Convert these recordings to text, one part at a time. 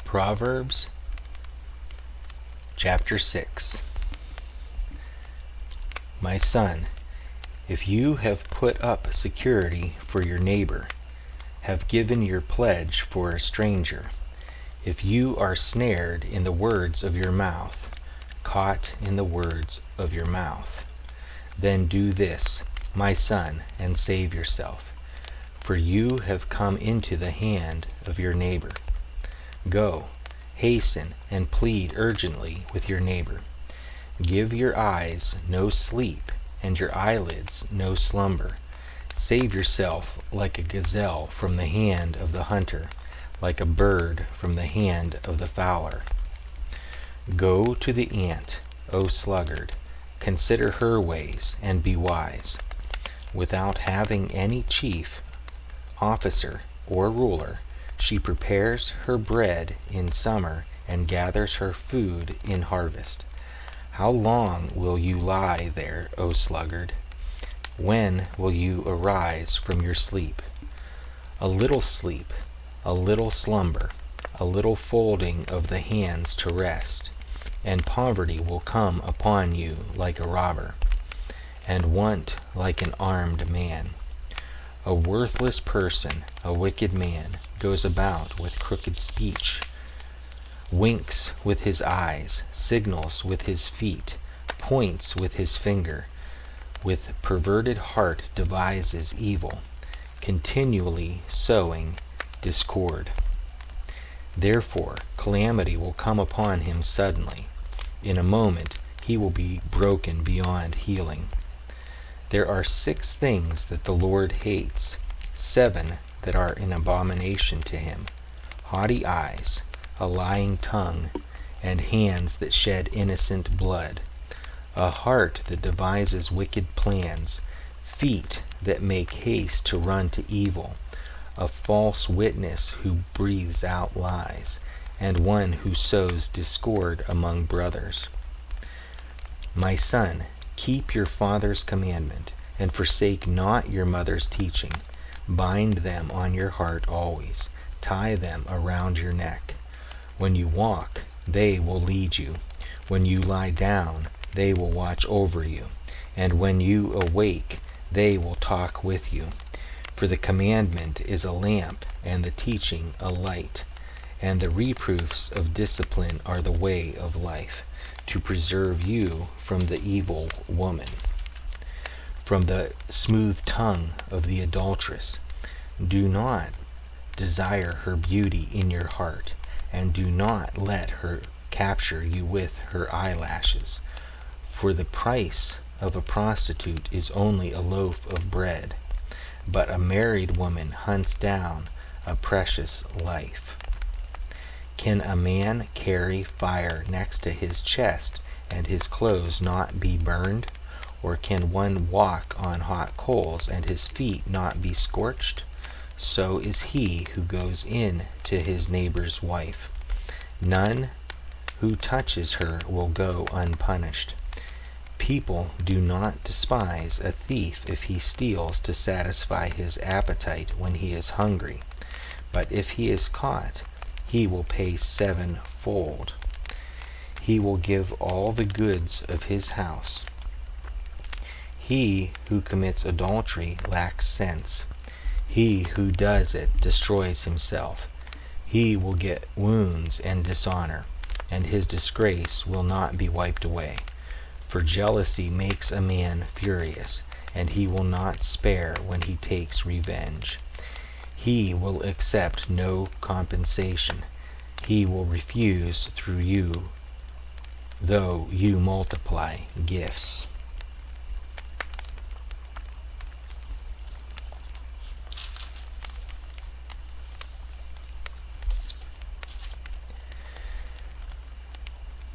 Proverbs chapter 6. My son, if you have put up security for your neighbor, have given your pledge for a stranger, if you are snared in the words of your mouth, caught in the words of your mouth, then do this, my son, and save yourself, for you have come into the hand of your neighbor. Go, hasten, and plead urgently with your neighbor. Give your eyes no sleep, and your eyelids no slumber. Save yourself like a gazelle from the hand of the hunter, like a bird from the hand of the fowler. Go to the ant, O sluggard, consider her ways, and be wise. Without having any chief, officer, or ruler, she prepares her bread in summer and gathers her food in harvest. How long will you lie there, O sluggard? When will you arise from your sleep? A little sleep, a little slumber, a little folding of the hands to rest, and poverty will come upon you like a robber, and want like an armed man. A worthless person, a wicked man, goes about with crooked speech, winks with his eyes, signals with his feet, points with his finger, with perverted heart devises evil, continually sowing discord. Therefore calamity will come upon him suddenly. In a moment he will be broken beyond healing. There are 6 things that the Lord hates, 7 that are an abomination to him: haughty eyes, a lying tongue, and hands that shed innocent blood, a heart that devises wicked plans, feet that make haste to run to evil, a false witness who breathes out lies, and one who sows discord among brothers. My son, keep your father's commandment, and forsake not your mother's teaching. Bind them on your heart always. Tie them around your neck. When you walk, they will lead you. When you lie down, they will watch over you. And when you awake, they will talk with you. For the commandment is a lamp, and the teaching a light. And the reproofs of discipline are the way of life, to preserve you from the evil woman, from the smooth tongue of the adulteress. Do not desire her beauty in your heart, and do not let her capture you with her eyelashes. For the price of a prostitute is only a loaf of bread, but a married woman hunts down a precious life. Can a man carry fire next to his chest and his clothes not be burned? Or can one walk on hot coals and his feet not be scorched? So is he who goes in to his neighbor's wife. None who touches her will go unpunished. People do not despise a thief if he steals to satisfy his appetite when he is hungry, but if he is caught, he will pay 7-fold. He will give all the goods of his house. He who commits adultery lacks sense. He who does it destroys himself. He will get wounds and dishonor, and his disgrace will not be wiped away. For jealousy makes a man furious, and he will not spare when he takes revenge. He will accept no compensation. He will refuse through you, though you multiply gifts.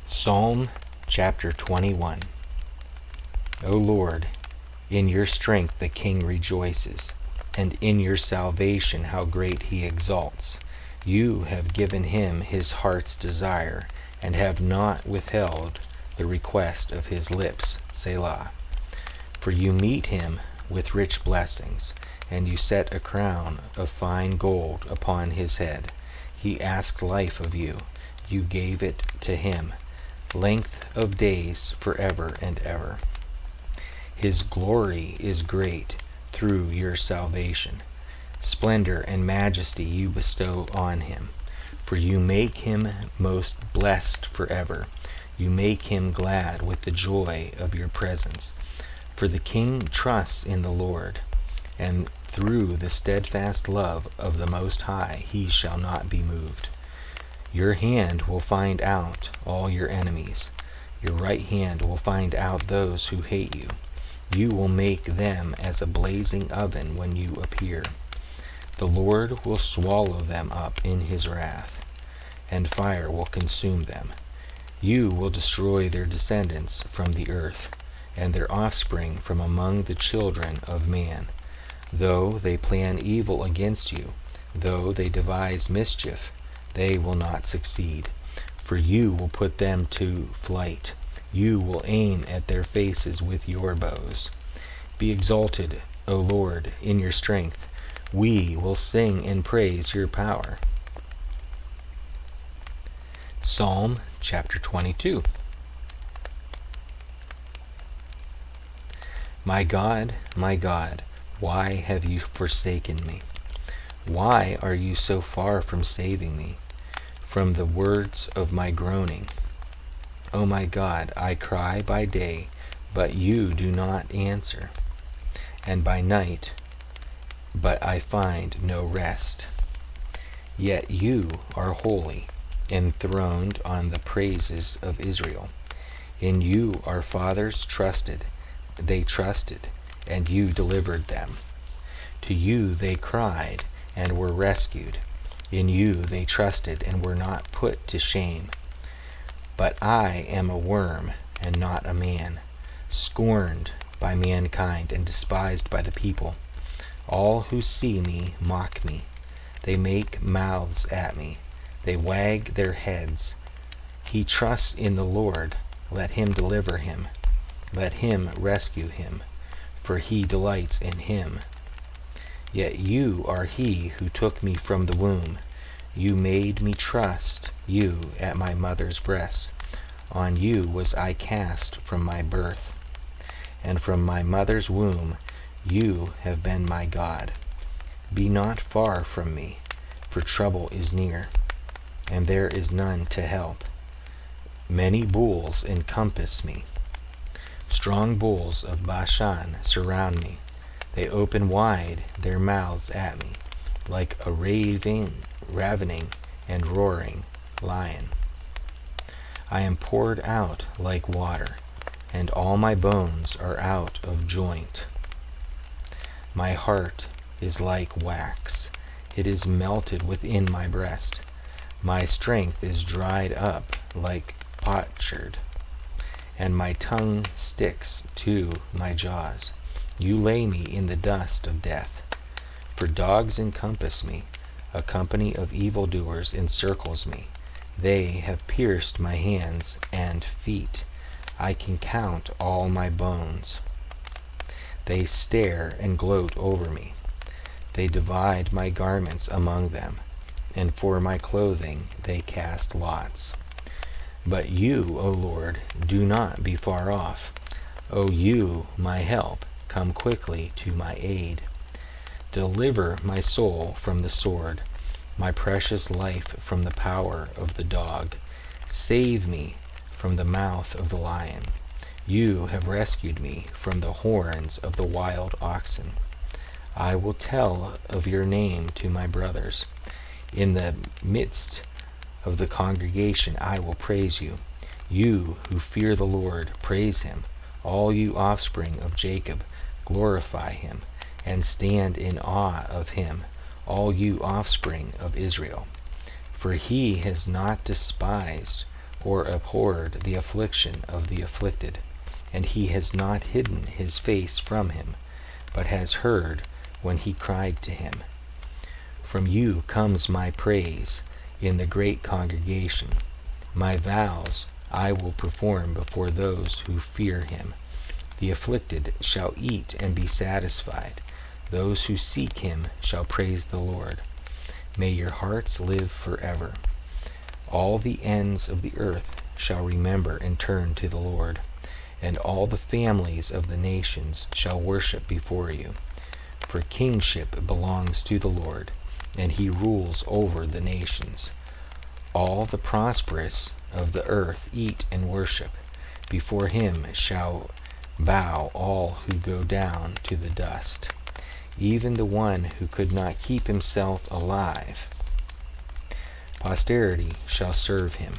Psalm chapter 21. O Lord, in your strength the king rejoices, and in your salvation how great he exalts. You have given him his heart's desire, and have not withheld the request of his lips. Selah. For you meet him with rich blessings, and you set a crown of fine gold upon his head. He asked life of you. You gave it to him, length of days forever and ever. His glory is great through your salvation. Splendor and majesty you bestow on him. For you make him most blessed forever. You make him glad with the joy of your presence. For the king trusts in the Lord, and through the steadfast love of the Most High he shall not be moved. Your hand will find out all your enemies. Your right hand will find out those who hate you. You will make them as a blazing oven when you appear. The Lord will swallow them up in his wrath, and fire will consume them. You will destroy their descendants from the earth, and their offspring from among the children of man. Though they plan evil against you, though they devise mischief, they will not succeed. For you will put them to flight. You will aim at their faces with your bows. Be exalted, O Lord, in your strength. We will sing and praise your power. Psalm chapter 22. My God, why have you forsaken me? Why are you so far from saving me, from the words of my groaning? O my God, I cry by day, but you do not answer, and by night, but I find no rest. Yet you are holy, enthroned on the praises of Israel. In you our fathers trusted. They trusted, and you delivered them. To you they cried, and were rescued. In you they trusted, and were not put to shame. But I am a worm, and not a man, scorned by mankind, and despised by the people. All who see me mock me. They make mouths at me. They wag their heads. He trusts in the Lord. Let him deliver him. Let him rescue him, for he delights in him. Yet you are he who took me from the womb. You made me trust you at my mother's breast. On you was I cast from my birth, and from my mother's womb you have been my God. Be not far from me, for trouble is near, and there is none to help. Many bulls encompass me. Strong bulls of Bashan surround me. They open wide their mouths at me, like a ravening and roaring lion. I am poured out like water, and all my bones are out of joint. My heart is like wax. It is melted within my breast. My strength is dried up like potsherd, and my tongue sticks to my jaws. You lay me in the dust of death. For dogs encompass me. A company of evildoers encircles me. They have pierced my hands and feet. I can count all my bones. They stare and gloat over me. They divide my garments among them, and for my clothing they cast lots. But you, O Lord, do not be far off. O you, my help, come quickly to my aid. Deliver my soul from the sword, my precious life from the power of the dog. Save me from the mouth of the lion. You have rescued me from the horns of the wild oxen. I will tell of your name to my brothers. In the midst of the congregation I will praise you. You who fear the Lord, praise him. All you offspring of Jacob, glorify him, and stand in awe of him, all you offspring of Israel. For he has not despised or abhorred the affliction of the afflicted, and he has not hidden his face from him, but has heard when he cried to him. From you comes my praise in the great congregation. My vows I will perform before those who fear him. The afflicted shall eat and be satisfied. Those who seek him shall praise the Lord. May your hearts live forever. All the ends of the earth shall remember and turn to the Lord, and all the families of the nations shall worship before you. For kingship belongs to the Lord, and he rules over the nations. All the prosperous of the earth eat and worship. Before him shall bow all who go down to the dust, even the one who could not keep himself alive. Posterity shall serve him.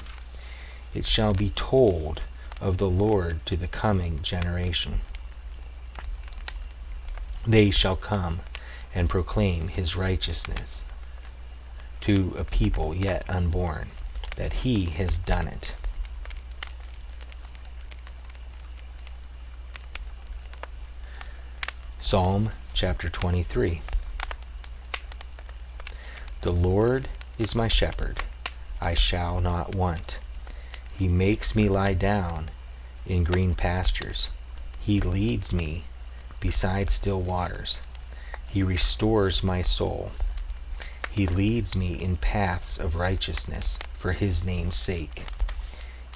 It shall be told of the Lord to the coming generation. They shall come and proclaim his righteousness to a people yet unborn, that he has done it. Psalm chapter 23. The Lord is my shepherd, I shall not want. He makes me lie down in green pastures. He leads me beside still waters. He restores my soul. He leads me in paths of righteousness for his name's sake.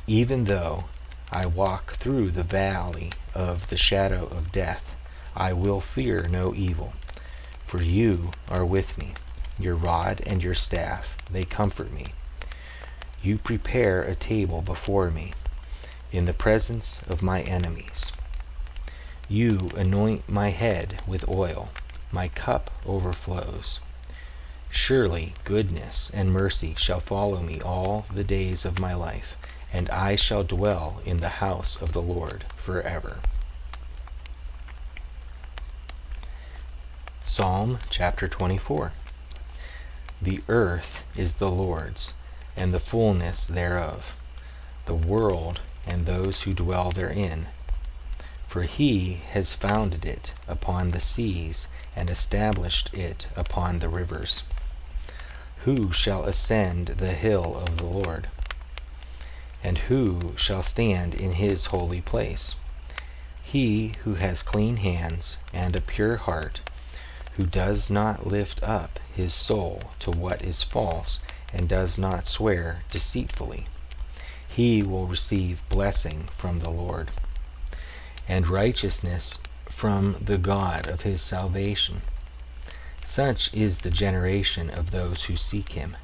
Even though I walk through the valley of the shadow of death, I will fear no evil, for you are with me. Your rod and your staff, they comfort me. You prepare a table before me in the presence of my enemies. You anoint my head with oil. My cup overflows. Surely goodness and mercy shall follow me all the days of my life, and I shall dwell in the house of the Lord forever. Psalm chapter 24. The earth is the Lord's, and the fullness thereof, the world and those who dwell therein. For he has founded it upon the seas, and established it upon the rivers. Who shall ascend the hill of the Lord? And who shall stand in his holy place? He who has clean hands and a pure heart, who does not lift up his soul to what is false, and does not swear deceitfully. He will receive blessing from the Lord, and righteousness from the God of his salvation. Such is the generation of those who seek him,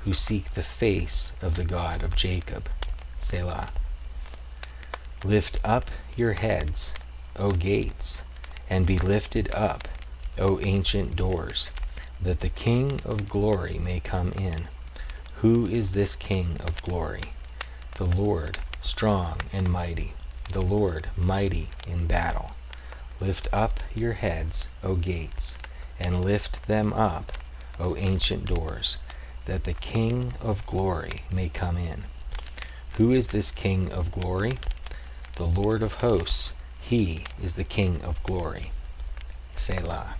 who seek the face of the God of Jacob. Selah. Lift up your heads, O gates, and be lifted up, O ancient doors, that the King of glory may come in. Who is this King of glory? The Lord, strong and mighty, the Lord mighty in battle. Lift up your heads, O gates, and lift them up, O ancient doors, that the King of glory may come in. Who is this King of glory? The Lord of hosts, he is the King of glory. Selah.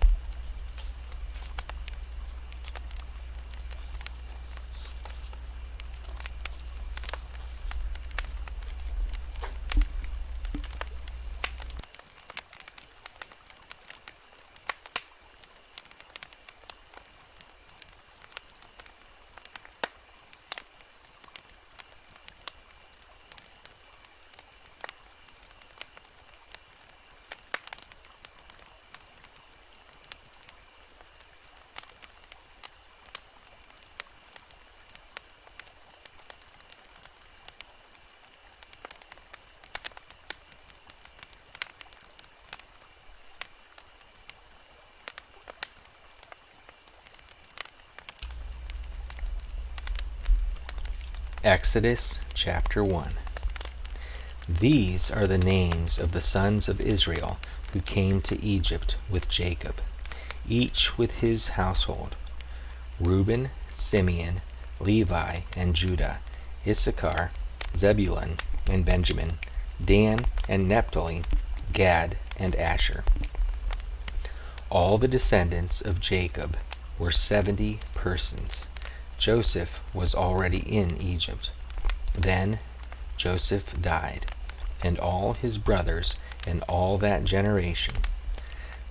Exodus chapter 1. These are the names of the sons of Israel who came to Egypt with Jacob, each with his household: Reuben, Simeon, Levi, and Judah, Issachar, Zebulun, and Benjamin, Dan and Naphtali, Gad and Asher. All the descendants of Jacob were 70 persons. Joseph was already in Egypt. Then Joseph died, and all his brothers, and all that generation.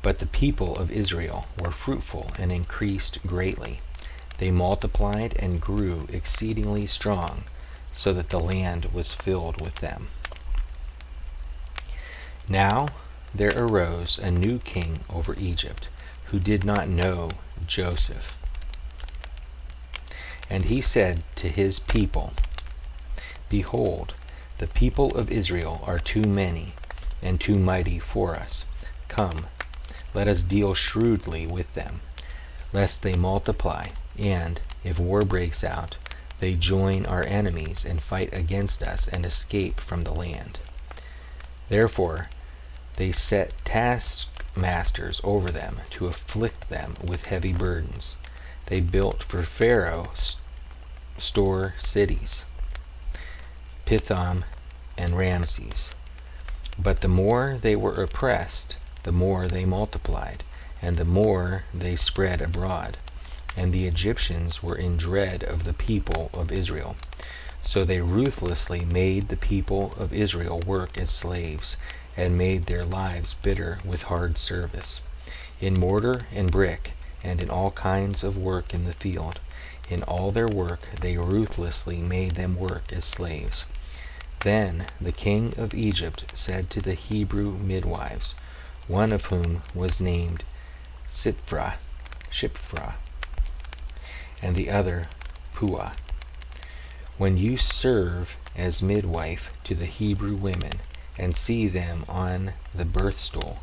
But the people of Israel were fruitful and increased greatly. They multiplied and grew exceedingly strong, so that the land was filled with them. Now there arose a new king over Egypt, who did not know Joseph. And he said to his people, Behold, the people of Israel are too many and too mighty for us. Come, let us deal shrewdly with them, lest they multiply, and, if war breaks out, they join our enemies and fight against us and escape from the land. Therefore they set taskmasters over them to afflict them with heavy burdens. They built for Pharaoh store cities, Pithom and Ramses. But the more they were oppressed, the more they multiplied, and the more they spread abroad. And the Egyptians were in dread of the people of Israel. So they ruthlessly made the people of Israel work as slaves, and made their lives bitter with hard service, in mortar and brick, and in all kinds of work in the field. In all their work they ruthlessly made them work as slaves. Then the king of Egypt said to the Hebrew midwives, one of whom was named Shiphrah, and the other Puah, when you serve as midwife to the Hebrew women, and see them on the birth stool,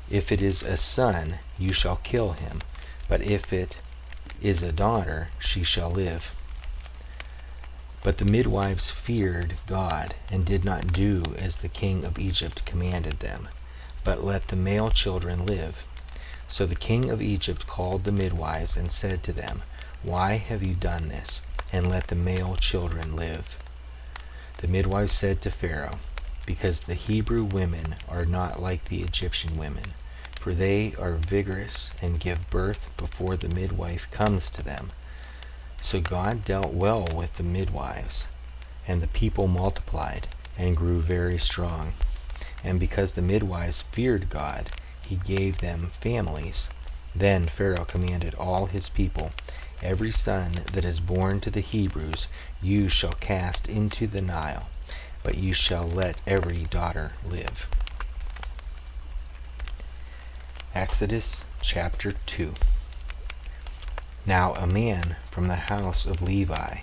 if it is a son, you shall kill him, but if it is a daughter, she shall live. But the midwives feared God, and did not do as the king of Egypt commanded them, but let the male children live. So the king of Egypt called the midwives and said to them, Why have you done this, and let the male children live? The midwives said to Pharaoh, Because the Hebrew women are not like the Egyptian women, for they are vigorous and give birth before the midwife comes to them. So God dealt well with the midwives, and the people multiplied and grew very strong. And because the midwives feared God, he gave them families. Then Pharaoh commanded all his people, Every son that is born to the Hebrews you shall cast into the Nile, but you shall let every daughter live. Exodus chapter 2. Now a man from the house of Levi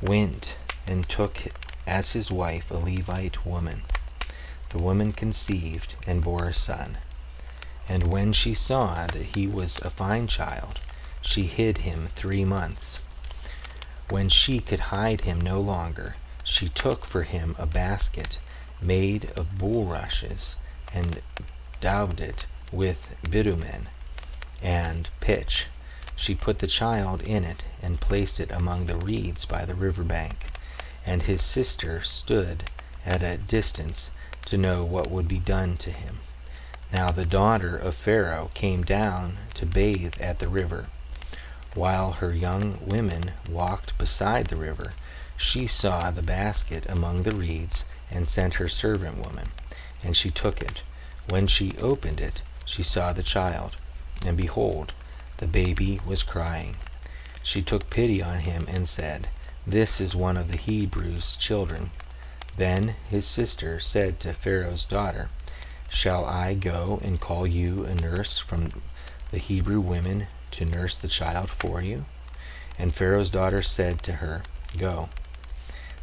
went and took as his wife a Levite woman. The woman conceived and bore a son. And when she saw that he was a fine child, she hid him 3 months. When she could hide him no longer, she took for him a basket made of bulrushes and daubed it with bitumen and pitch. She put the child in it and placed it among the reeds by the river bank. And his sister stood at a distance to know what would be done to him. Now the daughter of Pharaoh came down to bathe at the river. While her young women walked beside the river, she saw the basket among the reeds and sent her servant woman, and she took it. When she opened it, she saw the child, and behold, the baby was crying. She took pity on him and said, This is one of the Hebrews' children. Then his sister said to Pharaoh's daughter, Shall I go and call you a nurse from the Hebrew women to nurse the child for you? And Pharaoh's daughter said to her, Go.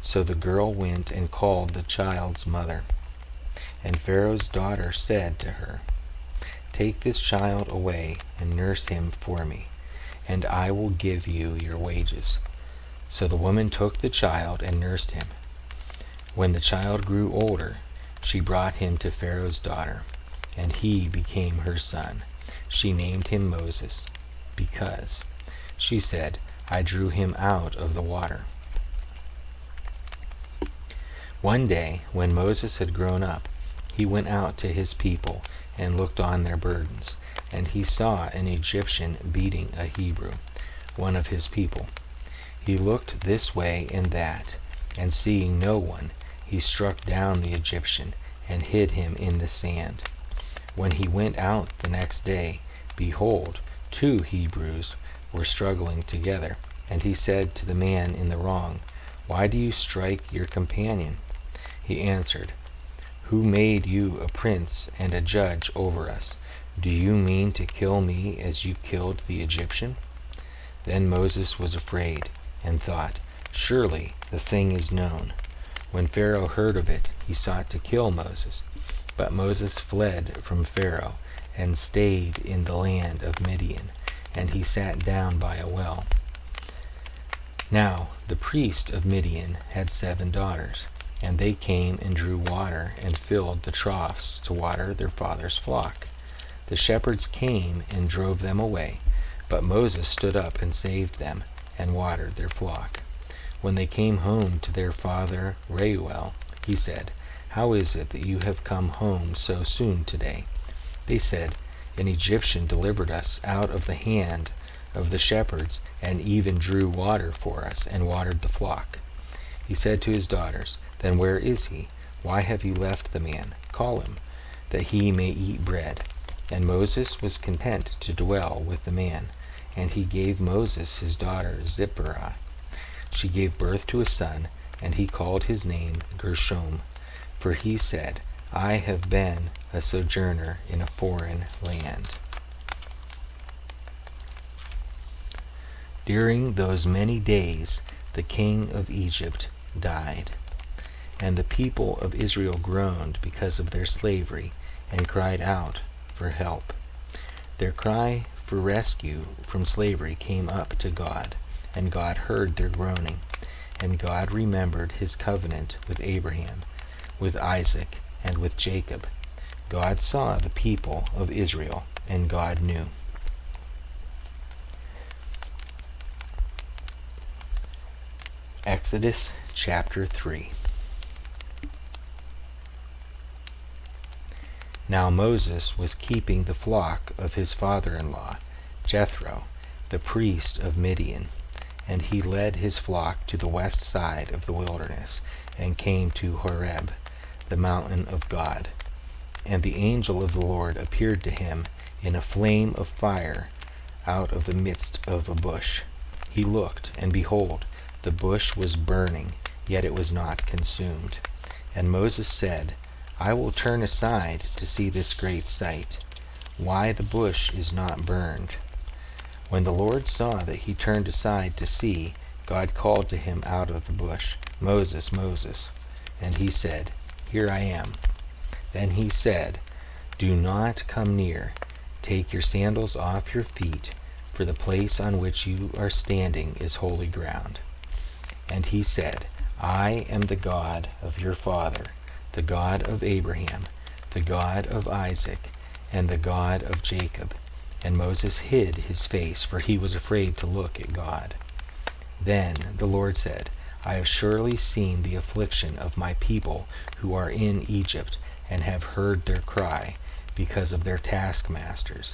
So the girl went and called the child's mother. And Pharaoh's daughter said to her, Take this child away and nurse him for me, and I will give you your wages. So the woman took the child and nursed him. When the child grew older, she brought him to Pharaoh's daughter, and he became her son. She named him Moses, because, she said, I drew him out of the water. One day, when Moses had grown up, he went out to his people and looked on their burdens, and he saw an Egyptian beating a Hebrew, one of his people. He looked this way and that, and seeing no one, he struck down the Egyptian and hid him in the sand. When he went out the next day, behold, 2 Hebrews were struggling together. And he said to the man in the wrong, "Why do you strike your companion?" He answered, "Who made you a prince and a judge over us? Do you mean to kill me as you killed the Egyptian?" Then Moses was afraid and thought, "Surely the thing is known." When Pharaoh heard of it, he sought to kill Moses. But Moses fled from Pharaoh and stayed in the land of Midian, and he sat down by a well. Now the priest of Midian had 7 daughters, and they came and drew water and filled the troughs to water their father's flock. The shepherds came and drove them away, but Moses stood up and saved them and watered their flock. When they came home to their father Reuel, he said, "How is it that you have come home so soon today?" They said, "An Egyptian delivered us out of the hand of the shepherds, and even drew water for us and watered the flock." He said to his daughters, "Then where is he? Why have you left the man? Call him, that he may eat bread." And Moses was content to dwell with the man, and he gave Moses his daughter Zipporah. She gave birth to a son, and he called his name Gershom, for he said, "I have been a sojourner in a foreign land." During those many days the king of Egypt died, and the people of Israel groaned because of their slavery and cried out for help. Their cry for rescue from slavery came up to God, and God heard their groaning. And God remembered his covenant with Abraham, with Isaac, and with Jacob. God saw the people of Israel, and God knew. Exodus chapter 3. Now Moses was keeping the flock of his father-in-law, Jethro, the priest of Midian, and he led his flock to the west side of the wilderness, and came to Horeb, the mountain of God. And the angel of the Lord appeared to him in a flame of fire out of the midst of a bush. He looked, and behold, the bush was burning, yet it was not consumed. And Moses said, "I will turn aside to see this great sight, why the bush is not burned." When the Lord saw that he turned aside to see, God called to him out of the bush, "Moses, Moses." And he said, "Here I am." Then he said, "Do not come near. Take your sandals off your feet, for the place on which you are standing is holy ground." And he said, "I am the God of your father, the God of Abraham, the God of Isaac, and the God of Jacob." And Moses hid his face, for he was afraid to look at God. Then the Lord said, "I have surely seen the affliction of my people who are in Egypt, and have heard their cry because of their taskmasters.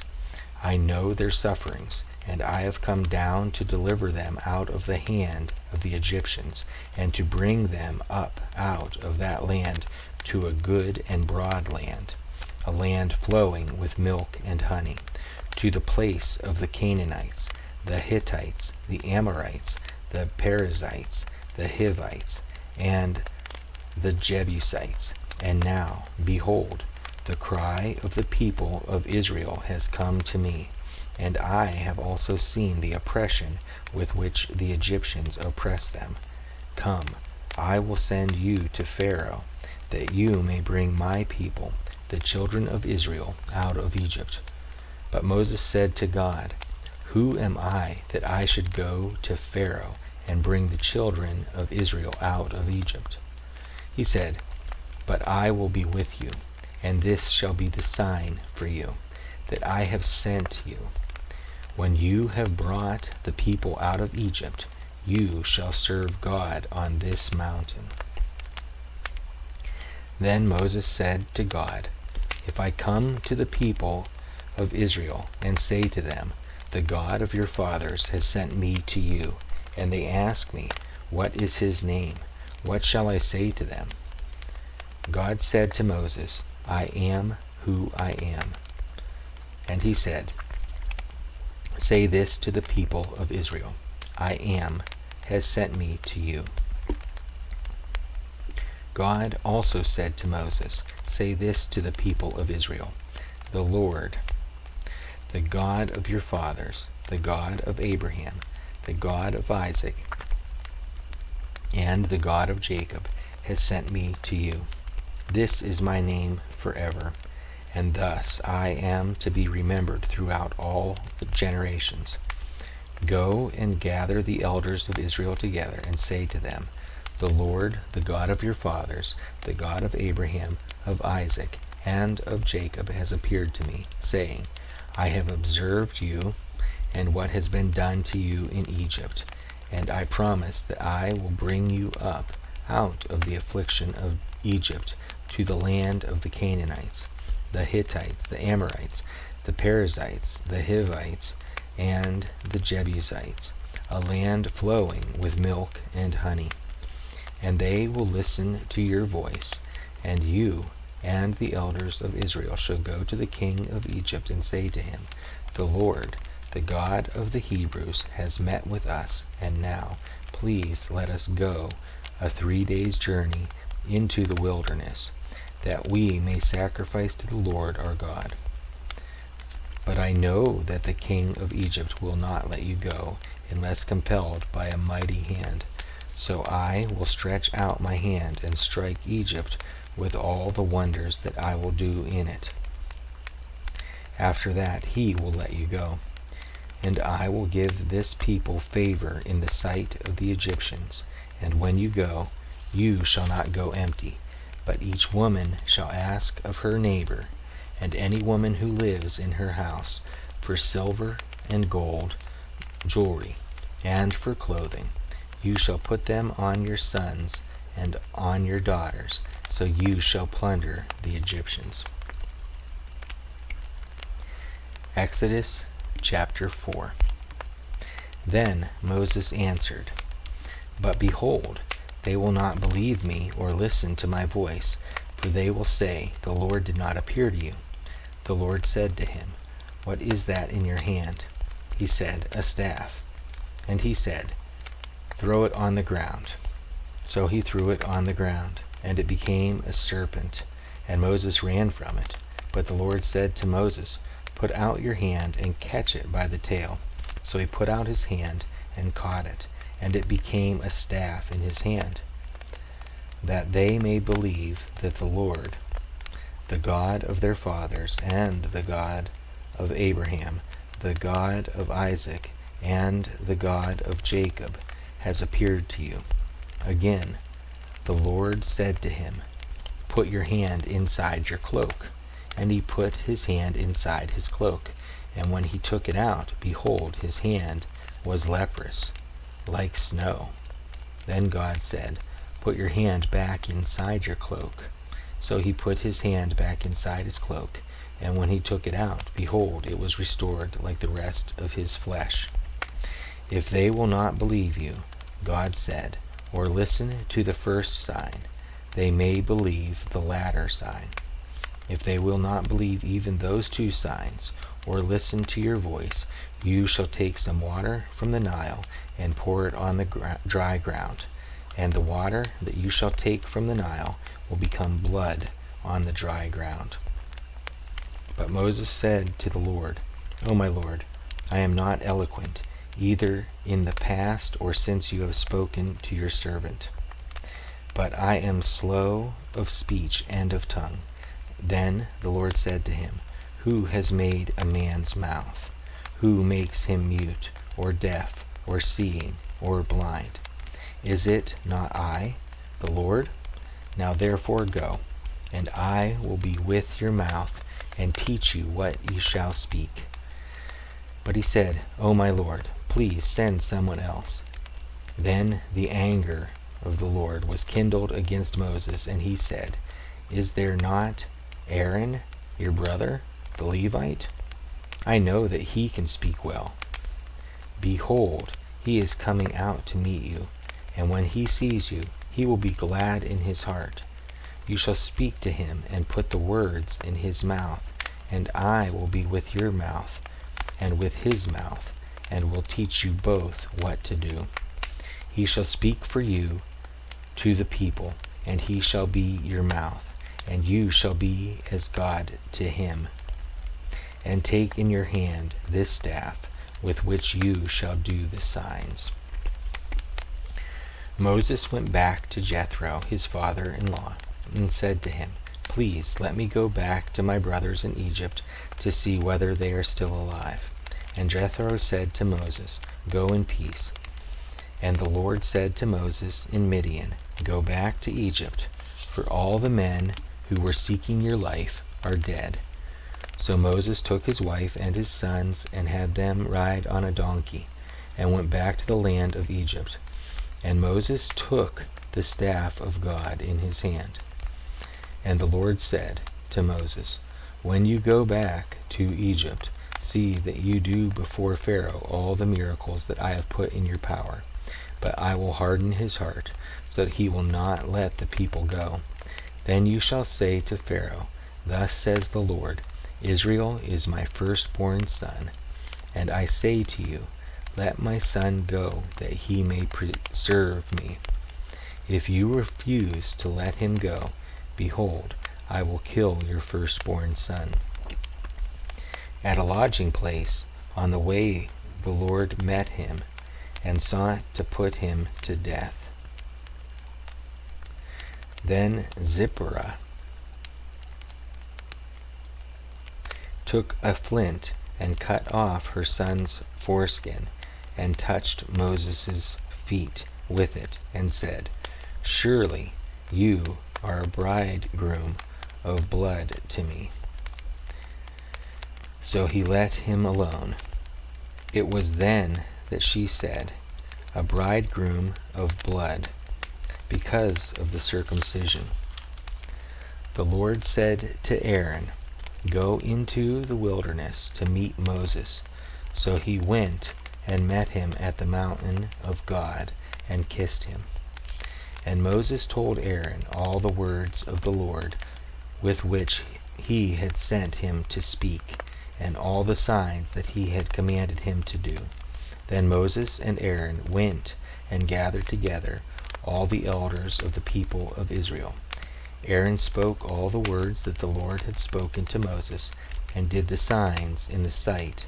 I know their sufferings, and I have come down to deliver them out of the hand of the Egyptians, and to bring them up out of that land to a good and broad land, a land flowing with milk and honey, to the place of the Canaanites, the Hittites, the Amorites, the Perizzites, the Hivites, and the Jebusites. And now, behold, the cry of the people of Israel has come to me, and I have also seen the oppression with which the Egyptians oppress them. Come, I will send you to Pharaoh, that you may bring my people, the children of Israel, out of Egypt." But Moses said to God, "Who am I that I should go to Pharaoh and bring the children of Israel out of Egypt?" He said, "But I will be with you, and this shall be the sign for you, that I have sent you. When you have brought the people out of Egypt, you shall serve God on this mountain." Then Moses said to God, "If I come to the people of Israel and say to them, 'The God of your fathers has sent me to you,' and they ask me, 'What is his name?' what shall I say to them?" God said to Moses, "I am who I am." And he said, Say this to the people of Israel: I am has sent me to you. God also said to Moses, Say this to the people of Israel: The Lord, the God of your fathers, the God of Abraham, the God of Isaac, and the God of Jacob, has sent me to you. This is my name forever, and thus I am to be remembered throughout all the generations. Go and gather the elders of Israel together, and say to them, The Lord, the God of your fathers, the God of Abraham, of Isaac, and of Jacob, has appeared to me, saying, I have observed you and what has been done to you in Egypt, and I promise that I will bring you up out of the affliction of Egypt to the land of the Canaanites, the Hittites, the Amorites, the Perizzites, the Hivites, and the Jebusites, a land flowing with milk and honey. And they will listen to your voice, and you and the elders of Israel shall go to the king of Egypt and say to him, The Lord, the God of the Hebrews, has met with us, and now please let us go a 3 days' journey into the wilderness, that we may sacrifice to the Lord our God. But I know that the king of Egypt will not let you go unless compelled by a mighty hand. So I will stretch out my hand and strike Egypt with all the wonders that I will do in it. After that he will let you go. And I will give this people favor in the sight of the Egyptians. And when you go, you shall not go empty, but each woman shall ask of her neighbor, and any woman who lives in her house, for silver and gold, jewelry, and for clothing. You shall put them on your sons and on your daughters, so you shall plunder the Egyptians. Exodus chapter 4. Then Moses answered, But behold, they will not believe me or listen to my voice, for they will say, The Lord did not appear to you. The Lord said to him, What is that in your hand? He said, A staff. And he said, Throw it on the ground. So he threw it on the ground, and it became a serpent, and Moses ran from it. But the Lord said to Moses, Put out your hand and catch it by the tail. So he put out his hand and caught it, and it became a staff in his hand, that they may believe that the Lord, the God of their fathers, and the God of Abraham, the God of Isaac, and the God of Jacob, has appeared to you. Again, the Lord said to him, Put your hand inside your cloak. And he put his hand inside his cloak. And when he took it out, behold, his hand was leprous, like snow. Then God said, Put your hand back inside your cloak. So he put his hand back inside his cloak. And when he took it out, behold, it was restored like the rest of his flesh. If they will not believe you, God said, or listen to the first sign, they may believe the latter sign. If they will not believe even those 2 signs, or listen to your voice, you shall take some water from the Nile and pour it on the dry ground, and the water that you shall take from the Nile will become blood on the dry ground. But Moses said to the Lord, O my Lord, I am not eloquent, either in the past or since you have spoken to your servant, but I am slow of speech and of tongue. Then the Lord said to him, Who has made a man's mouth? Who makes him mute, or deaf, or seeing, or blind? Is it not I, the Lord? Now therefore go, and I will be with your mouth, and teach you what you shall speak. But he said, O my Lord, please send someone else. Then the anger of the Lord was kindled against Moses, and he said, Is there not Aaron, your brother, the Levite? I know that he can speak well. Behold, he is coming out to meet you, and when he sees you, he will be glad in his heart. You shall speak to him and put the words in his mouth, and I will be with your mouth and with his mouth, and will teach you both what to do. He shall speak for you to the people, and he shall be your mouth, and you shall be as God to him. And take in your hand this staff, with which you shall do the signs. Moses went back to Jethro, his father-in-law, and said to him, Please let me go back to my brothers in Egypt to see whether they are still alive. And Jethro said to Moses, Go in peace. And the Lord said to Moses in Midian, Go back to Egypt, for all the men who were seeking your life are dead. So Moses took his wife and his sons and had them ride on a donkey, and went back to the land of Egypt. And Moses took the staff of God in his hand. And the Lord said to Moses, When you go back to Egypt, see that you do before Pharaoh all the miracles that I have put in your power. But I will harden his heart, so that he will not let the people go. Then you shall say to Pharaoh, Thus says the Lord, Israel is my firstborn son. And I say to you, Let my son go, that he may preserve me. If you refuse to let him go, behold, I will kill your firstborn son. At a lodging place, on the way the Lord met him, and sought to put him to death. Then Zipporah took a flint and cut off her son's foreskin, and touched Moses' feet with it, and said, Surely you are a bridegroom of blood to me. So he let him alone. It was then that she said, A bridegroom of blood, because of the circumcision. The Lord said to Aaron, Go into the wilderness to meet Moses. So he went and met him at the mountain of God, and kissed him. And Moses told Aaron all the words of the Lord with which he had sent him to speak, and all the signs that he had commanded him to do. Then Moses and Aaron went and gathered together all the elders of the people of Israel. Aaron spoke all the words that the Lord had spoken to Moses, and did the signs in the sight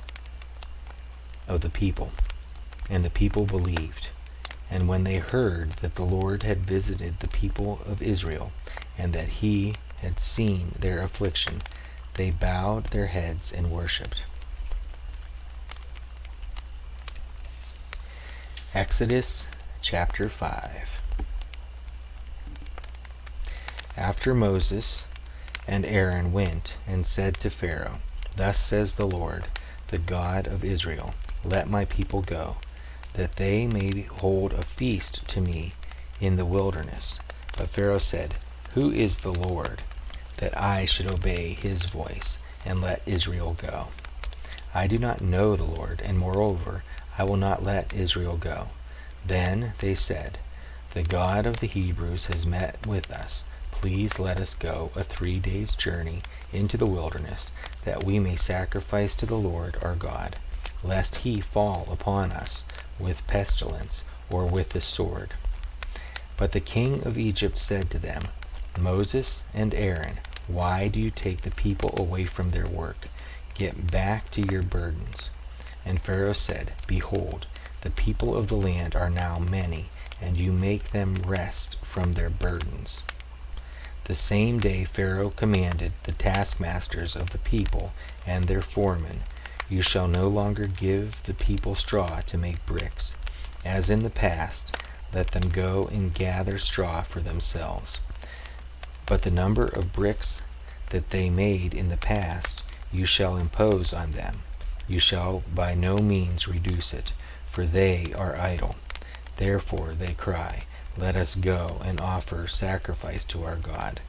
of the people. And the people believed. And when they heard that the Lord had visited the people of Israel, and that he had seen their affliction, they bowed their heads and worshipped. Exodus chapter 5. After Moses and Aaron went and said to Pharaoh, Thus says the Lord, the God of Israel, Let my people go, that they may hold a feast to me in the wilderness. But Pharaoh said, Who is the Lord, that I should obey his voice, and let Israel go? I do not know the Lord, and moreover, I will not let Israel go. Then they said, The God of the Hebrews has met with us. Please let us go a 3 days' journey into the wilderness, that we may sacrifice to the Lord our God, lest he fall upon us with pestilence or with the sword. But the king of Egypt said to them, Moses and Aaron, why do you take the people away from their work? Get back to your burdens. And Pharaoh said, Behold, the people of the land are now many, and you make them rest from their burdens. The same day Pharaoh commanded the taskmasters of the people and their foremen, You shall no longer give the people straw to make bricks. As in the past, let them go and gather straw for themselves. But the number of bricks that they made in the past you shall impose on them. You shall by no means reduce it, for they are idle. Therefore they cry, Let us go and offer sacrifice to our God.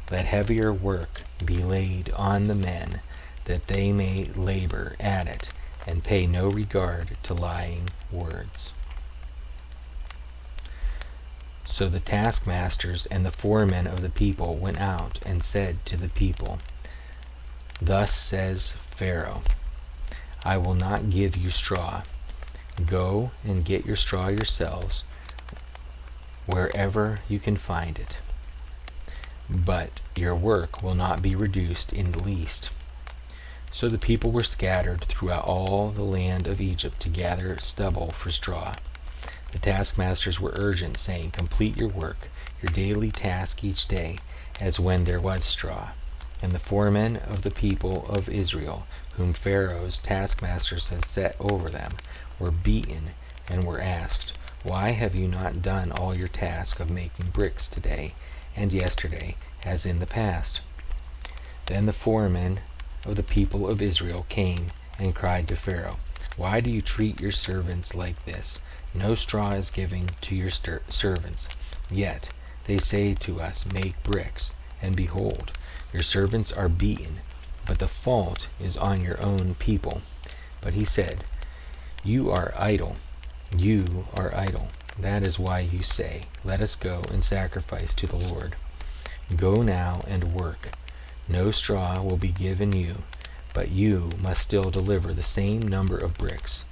Let heavier work be laid on the men, that they may labor at it, and pay no regard to lying words. So the taskmasters and the foremen of the people went out and said to the people, Thus says Pharaoh, I will not give you straw. Go and get your straw yourselves, wherever you can find it. But your work will not be reduced in the least." So the people were scattered throughout all the land of Egypt to gather stubble for straw. The taskmasters were urgent, saying, "Complete your work, your daily task each day, as when there was straw." And the foremen of the people of Israel, whom Pharaoh's taskmasters had set over them, were beaten and were asked, "Why have you not done all your task of making bricks today and yesterday, as in the past?" Then the foremen of the people of Israel came and cried to Pharaoh, "Why do you treat your servants like this? No straw is given to your servants. Yet they say to us, 'Make bricks,' and behold, your servants are beaten, but the fault is on your own people." But he said, "You are idle. You are idle. That is why you say, 'Let us go and sacrifice to the Lord.' Go now and work. No straw will be given you, but you must still deliver the same number of bricks."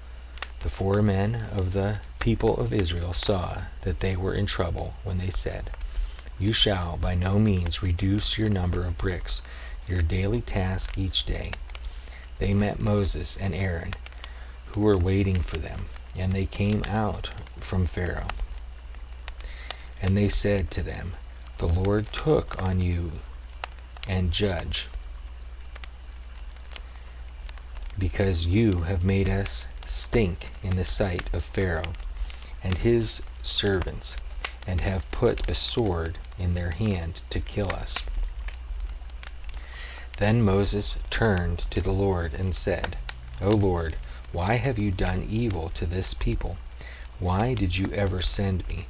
The foremen of the people of Israel saw that they were in trouble when they said, "You shall by no means reduce your number of bricks, your daily task each day." They met Moses and Aaron, who were waiting for them, and they came out from Pharaoh. And they said to them, "The Lord took on you and judge, because you have made us stink in the sight of Pharaoh and his servants, and have put a sword in their hand to kill us." Then Moses turned to the Lord and said, "O Lord, why have you done evil to this people? Why did you ever send me?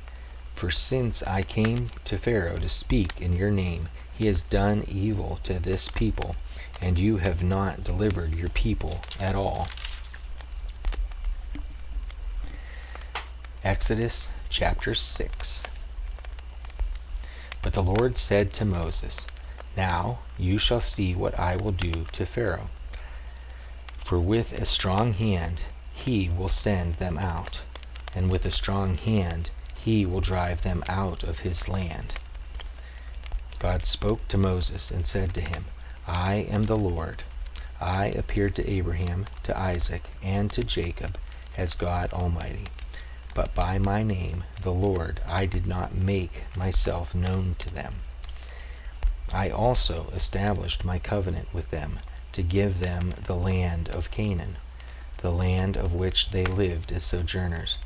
For since I came to Pharaoh to speak in your name, he has done evil to this people, and you have not delivered your people at all." Exodus chapter 6. But the Lord said to Moses, "Now you shall see what I will do to Pharaoh. For with a strong hand he will send them out, and with a strong hand he will drive them out of his land." God spoke to Moses and said to him, "I am the Lord. I appeared to Abraham, to Isaac, and to Jacob as God Almighty. But by my name, the Lord, I did not make myself known to them. I also established my covenant with them to give them the land of Canaan, the land of which they lived as sojourners.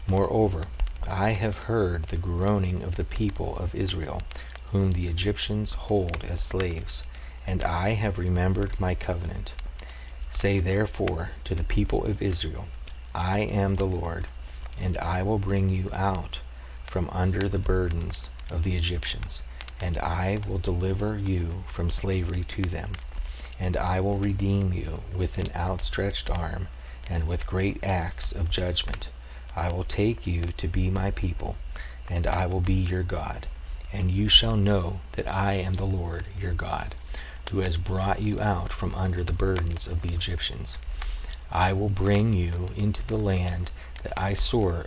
Moreover, I have heard the groaning of the people of Israel, whom the Egyptians hold as slaves, and I have remembered my covenant. Say therefore to the people of Israel, I am the Lord, and I will bring you out from under the burdens of the Egyptians, and I will deliver you from slavery to them, and I will redeem you with an outstretched arm and with great acts of judgment. I will take you to be my people, and I will be your God, and you shall know that I am the Lord your God, who has brought you out from under the burdens of the Egyptians. I will bring you into the land that I swore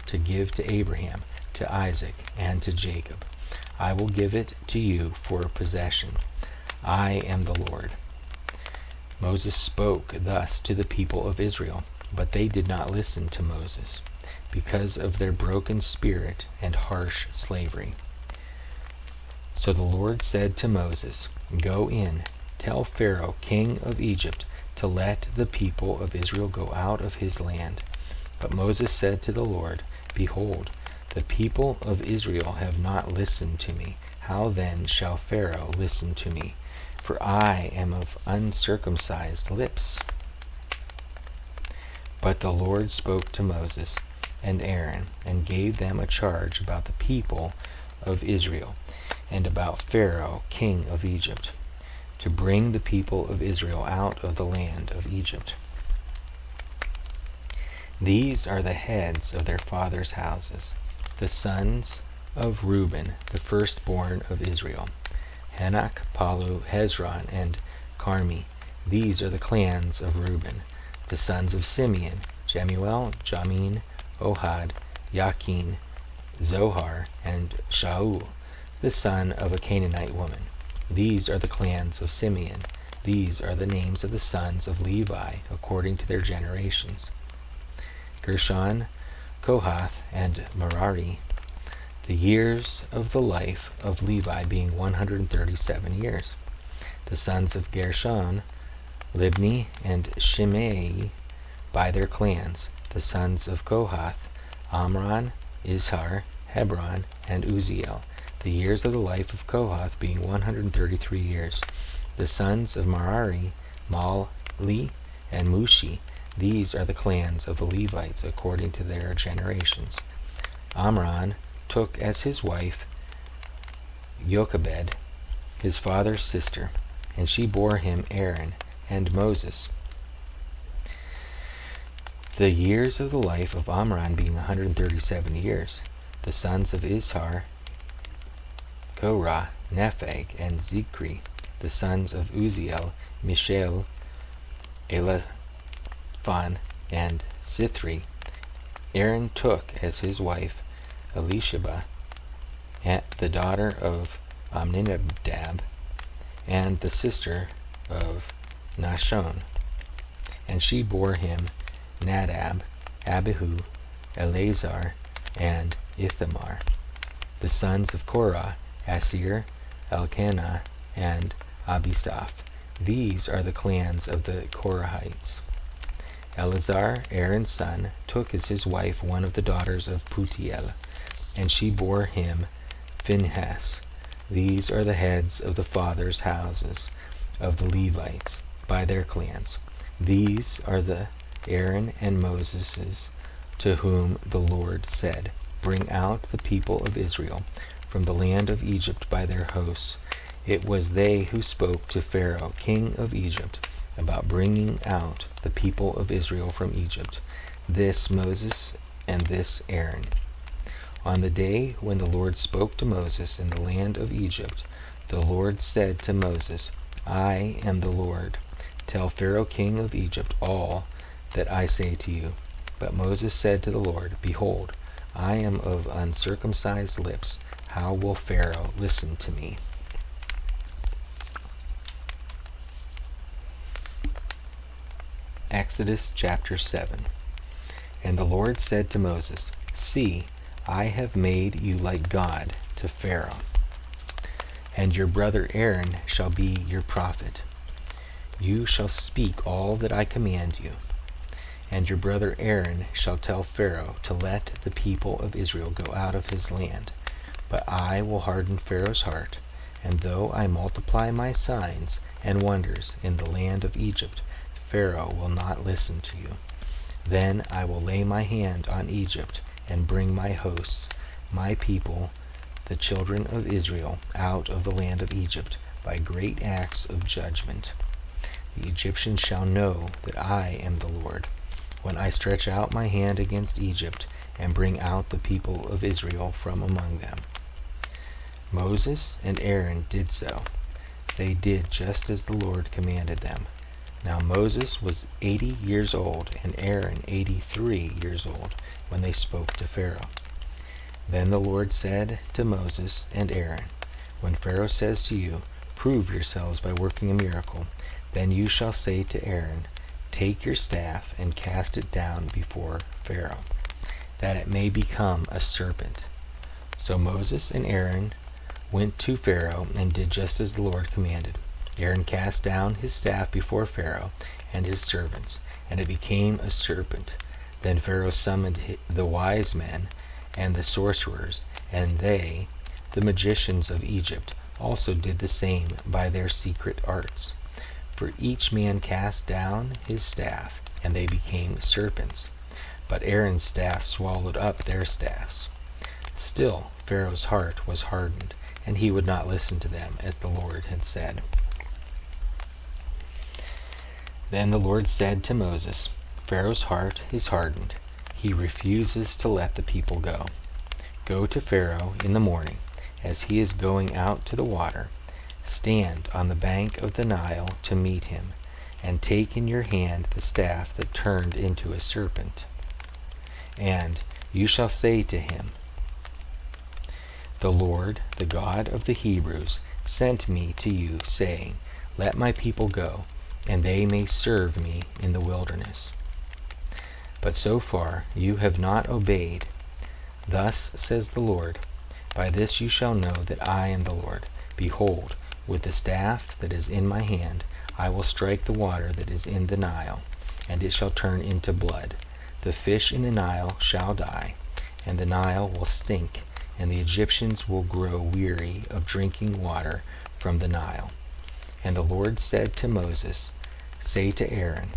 to give to Abraham, to Isaac, and to Jacob. I will give it to you for a possession. I am the Lord." Moses spoke thus to the people of Israel, but they did not listen to Moses, because of their broken spirit and harsh slavery. So the Lord said to Moses, "Go in, tell Pharaoh, king of Egypt, to let the people of Israel go out of his land." But Moses said to the Lord, "Behold, the people of Israel have not listened to me. How then shall Pharaoh listen to me? For I am of uncircumcised lips." But the Lord spoke to Moses and Aaron, and gave them a charge about the people of Israel, and about Pharaoh, king of Egypt, to bring the people of Israel out of the land of Egypt. These are the heads of their fathers' houses, the sons of Reuben, the firstborn of Israel: Hanok, Palu, Hezron, and Carmi. These are the clans of Reuben. The sons of Simeon, Jemuel, Jamin, Ohad, Yakin, Zohar, and Shaul, the son of a Canaanite woman. These are the clans of Simeon. These are the names of the sons of Levi, according to their generations: Gershon, Kohath, and Merari. The years of the life of Levi being 137 years. The sons of Gershon, Libni, and Shimei, by their clans. The sons of Kohath, Amram, Izhar, Hebron, and Uziel. The years of the life of Kohath being 133 years. The sons of Merari, Mahli, and Mushi. These are the clans of the Levites according to their generations. Amram took as his wife Jochebed, his father's sister, and she bore him Aaron and Moses. The years of the life of Amram being 137 years. The sons of Izhar, Korah, Nepheg, and Zikri. The sons of Uziel, Mishael, Elaphan, and Sithri. Aaron took as his wife Elisheba, the daughter of Amminadab, and the sister of Nahshon, and she bore him Nadab, Abihu, Eleazar, and Ithamar. The sons of Korah, Asir, Elkanah, and Abisaph. These are the clans of the Korahites. Eleazar, Aaron's son, took as his wife one of the daughters of Putiel, and she bore him Phinehas. These are the heads of the fathers' houses of the Levites by their clans. These are the Aaron and Moses's, to whom the Lord said, "Bring out the people of Israel from the land of Egypt by their hosts." It was they who spoke to Pharaoh, king of Egypt, about bringing out the people of Israel from Egypt. This Moses and this Aaron. On the day when the Lord spoke to Moses in the land of Egypt, the Lord said to Moses, "I am the Lord. Tell Pharaoh, king of Egypt, all that I say to you." But Moses said to the Lord, "Behold, I am of uncircumcised lips. How will Pharaoh listen to me?" Exodus chapter 7. And the Lord said to Moses, "See, I have made you like God to Pharaoh, and your brother Aaron shall be your prophet. You shall speak all that I command you, and your brother Aaron shall tell Pharaoh to let the people of Israel go out of his land. But I will harden Pharaoh's heart, and though I multiply my signs and wonders in the land of Egypt, Pharaoh will not listen to you. Then I will lay my hand on Egypt and bring my hosts, my people, the children of Israel, out of the land of Egypt by great acts of judgment. The Egyptians shall know that I am the Lord, when I stretch out my hand against Egypt and bring out the people of Israel from among them." Moses and Aaron did so. They did just as the Lord commanded them. Now Moses was 80 years old, and Aaron 83 years old, when they spoke to Pharaoh. Then the Lord said to Moses and Aaron, "When Pharaoh says to you, 'Prove yourselves by working a miracle,' then you shall say to Aaron, 'Take your staff and cast it down before Pharaoh, that it may become a serpent.'" So Moses and Aaron went to Pharaoh and did just as the Lord commanded. Aaron cast down his staff before Pharaoh and his servants, and it became a serpent. Then Pharaoh summoned the wise men and the sorcerers, and they, the magicians of Egypt, also did the same by their secret arts. For each man cast down his staff, and they became serpents. But Aaron's staff swallowed up their staffs. Still Pharaoh's heart was hardened, and he would not listen to them, as the Lord had said. Then the Lord said to Moses, "Pharaoh's heart is hardened. He refuses to let the people go. Go to Pharaoh in the morning, as he is going out to the water. Stand on the bank of the Nile to meet him, and take in your hand the staff that turned into a serpent. And you shall say to him, The Lord, the God of the Hebrews, sent me to you, saying, Let my people go, and they may serve me in the wilderness. But so far you have not obeyed. Thus says the Lord, By this you shall know that I am the Lord. Behold, with the staff that is in my hand, I will strike the water that is in the Nile, and it shall turn into blood. The fish in the Nile shall die, and the Nile will stink, and the Egyptians will grow weary of drinking water from the Nile. And the Lord said to Moses, Say to Aaron,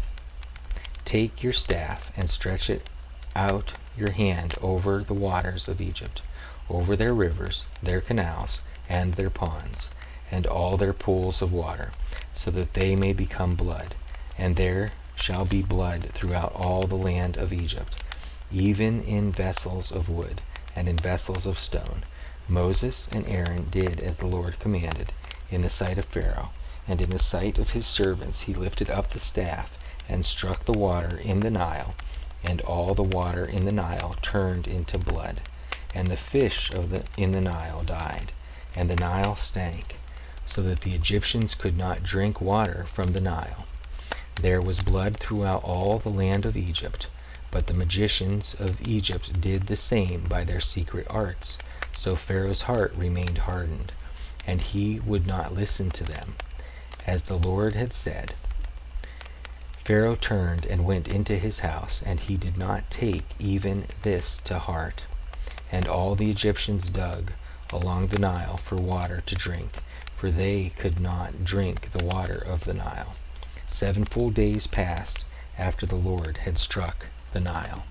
Take your staff and stretch it out your hand over the waters of Egypt, over their rivers, their canals, and their ponds, and all their pools of water, so that they may become blood. And there shall be blood throughout all the land of Egypt, even in vessels of wood and in vessels of stone. Moses and Aaron did as the Lord commanded in the sight of Pharaoh, and in the sight of his servants he lifted up the staff and struck the water in the Nile, and all the water in the Nile turned into blood, and the fish in the Nile died, and the Nile stank, so that the Egyptians could not drink water from the Nile. There was blood throughout all the land of Egypt, but the magicians of Egypt did the same by their secret arts. So Pharaoh's heart remained hardened, and he would not listen to them, as the Lord had said. Pharaoh turned and went into his house, and he did not take even this to heart. And all the Egyptians dug along the Nile for water to drink, for they could not drink the water of the Nile. 7 full days passed after the Lord had struck the Nile.